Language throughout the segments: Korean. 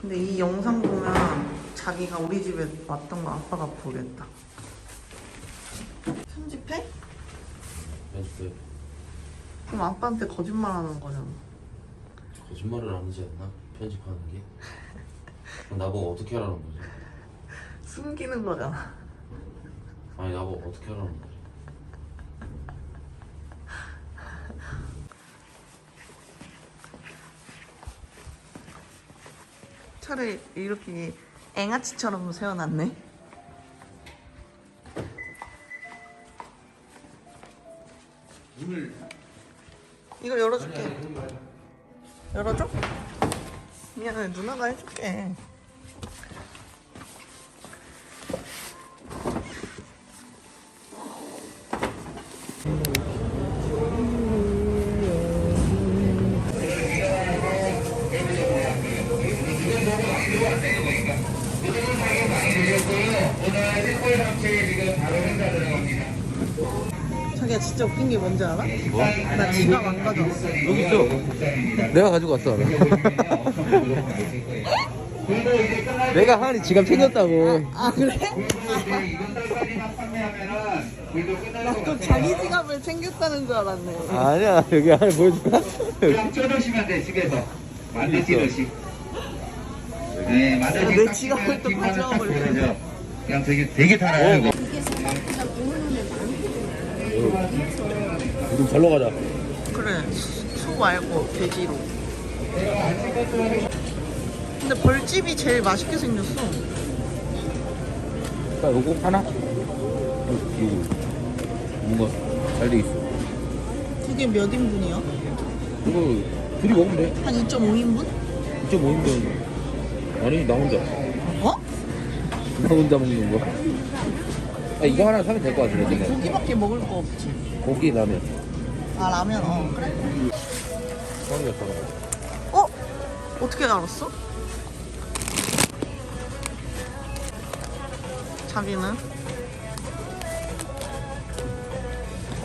근데 이 영상 보면 자기가 우리 집에 왔던 거 아빠가 보겠다. 편집해? 편집해. 그럼 아빠한테 거짓말하는 거잖아. 거짓말을 안 하지 않나? 편집하는 게? 그럼 나보고 어떻게 하라는 거지? 숨기는 거잖아. 아니 나보고 어떻게 하라는 거지? 차를 이렇게 앵아치처럼 세워놨네. 문을 이거 열어줄게. 열어줘? 미안해, 누나가 해줄게. 자기야 진짜 웃긴 게 뭔지 알아? 뭐? 나 지갑 안 가져왔어. 여기 있어. 내가 가지고 왔어. 내가 하은이 지갑 챙겼다고. 아 그래? 나또 자기 지갑을 챙겼다는 줄 알았네. 아니야 여기 안에 보여줄까? 그냥 쪄놓으시면 돼, 집에서. 만드시듯이. 네, 만드시 내 지갑을 또 가져와 버렸네. 그냥 되게 달아요, 이거. 요즘 절로 가자. 그래, 소 말고 돼지로. 근데 벌집이 제일 맛있게 생겼어. 자 요거 하나. 요거 뭔가 잘 돼 있어. 그게 몇 인분이야? 이거 둘이 먹으면 돼. 한 2.5인분? 2.5인분. 아니 나 혼자. 어? 나 혼자 먹는 거. 아 이거 하나 사면 될 것 같은데. 우리 내가. 고기밖에 먹을 거 없지. 고기 라면. 아 라면 그래. 사람이야 사람. 어? 어떻게 알았어? 자기는?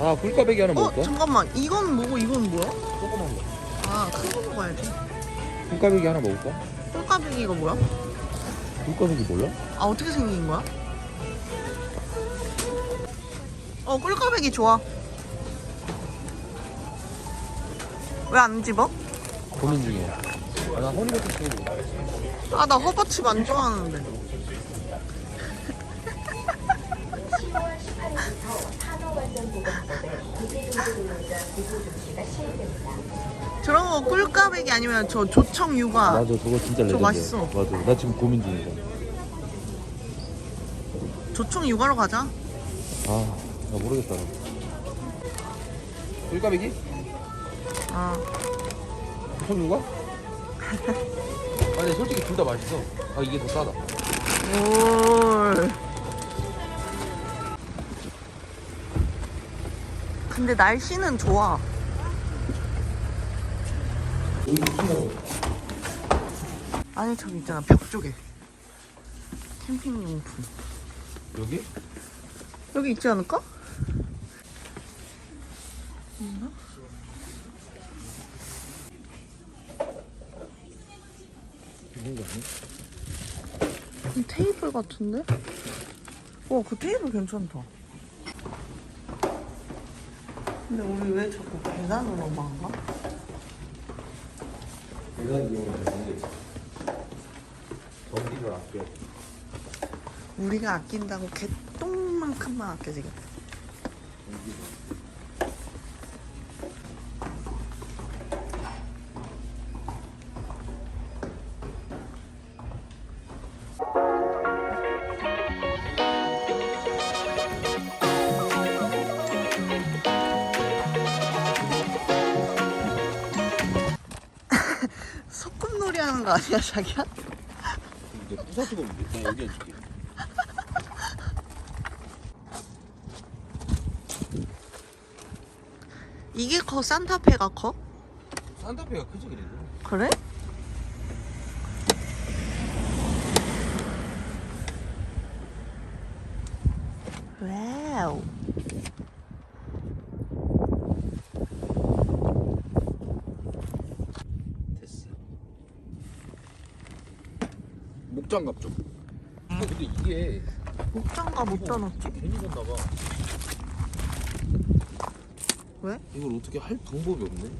아 꿀까베기 하나 먹을까? 잠깐만, 이건 뭐고 이건 뭐야? 조그만 거. 아 큰 거 먹어야지. 꿀까베기 하나 먹을까? 꿀까베기 이거 뭐야? 꿀까베기 몰라? 아 어떻게 생긴 거야? 꿀까베기 좋아. 왜 안 집어? 고민 중이야. 아, 나 허니버터 치고. 아 나 허버칩 안 좋아하는데. 저런 거 꿀까베기 아니면 저 조청 육아. 맞아 저거 진짜 레전드야. 맛있어. 맞아 나 지금 고민 중이야. 조청 육아로 가자. 아 나 모르겠다. 꿀까베기? 아 조청유가? 아니 솔직히 둘 다 맛있어. 아 이게 더 싸다. 올. 근데 날씨는 좋아. 아니 저기 있잖아 벽 쪽에 캠핑용품 여기? 여기 있지 않을까? 있나? 있는 거 아니야? 테이블 같은데? 와 그 테이블 괜찮다. 근데 우리 왜 자꾸 계단으로만 가? 계단 이용을 하는데 전기를 아껴. 우리가 아낀다고 개똥만큼만 아껴지겠다. 소꿉놀이 하는 거 아니야 자기야? 근데 부사수가 없는데? 나 여기 해줄게. 이게 커? 산타페가 커? 산타페가 크지 그래도. 그래? 와우. 목장갑 좀. 근데 이게 목장갑 못 짜놨지? 괜히 샀나 봐. 왜? 이걸 어떻게 할 방법이 없네.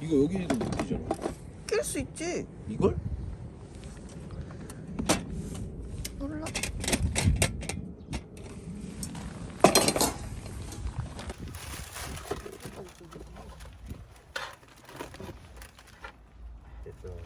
이거 여기도 못 끼잖아. 낄 수 있지. 이걸? 몰라. 됐어.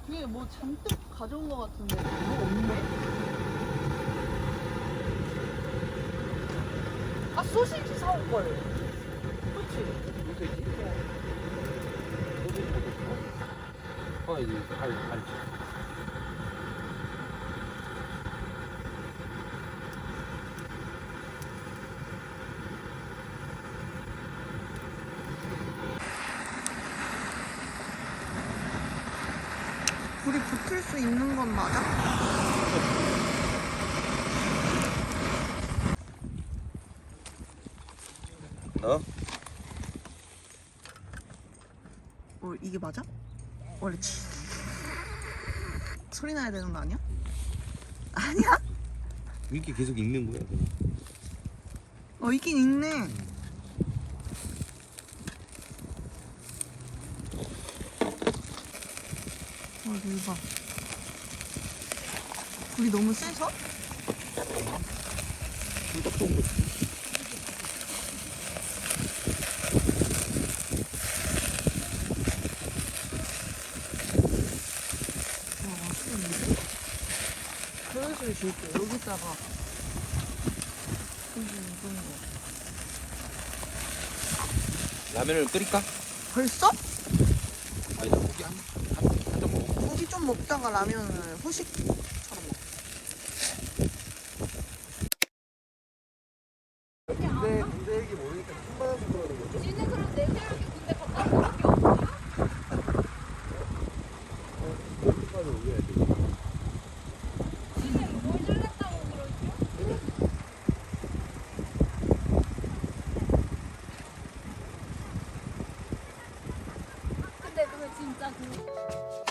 뒤에 뭐 잔뜩 가져온 거 같은데 뭐 없네? 아 소시지 사올 걸. 그렇지? 아 이제 알지. 불이 붙을 수 있는 건 맞아? 어? 이게 맞아? 원래 소리 나야 되는 거 아니야? 아니야? 이렇게 계속 읽는 거야 그냥. 있긴 있네. 대박. 불이 너무 세서? 딱 좋은 거지. 맛있는데? 그릇을 줄게. 여기다가 고기 익은 거. 라면을 끓일까? 벌써? 아니 나 고기 한점 먹어. 고기 좀 먹다가 라면을 후식처럼 먹어. 군대 얘기 모르니까 한바닥 그러는 거죠? 지는 그럼 내 생각에 군대 갔다 온 게 없어요? 끝까지 올려야 돼. 지는 뭘 잘났다고 그러죠? 근데 그거 진짜 그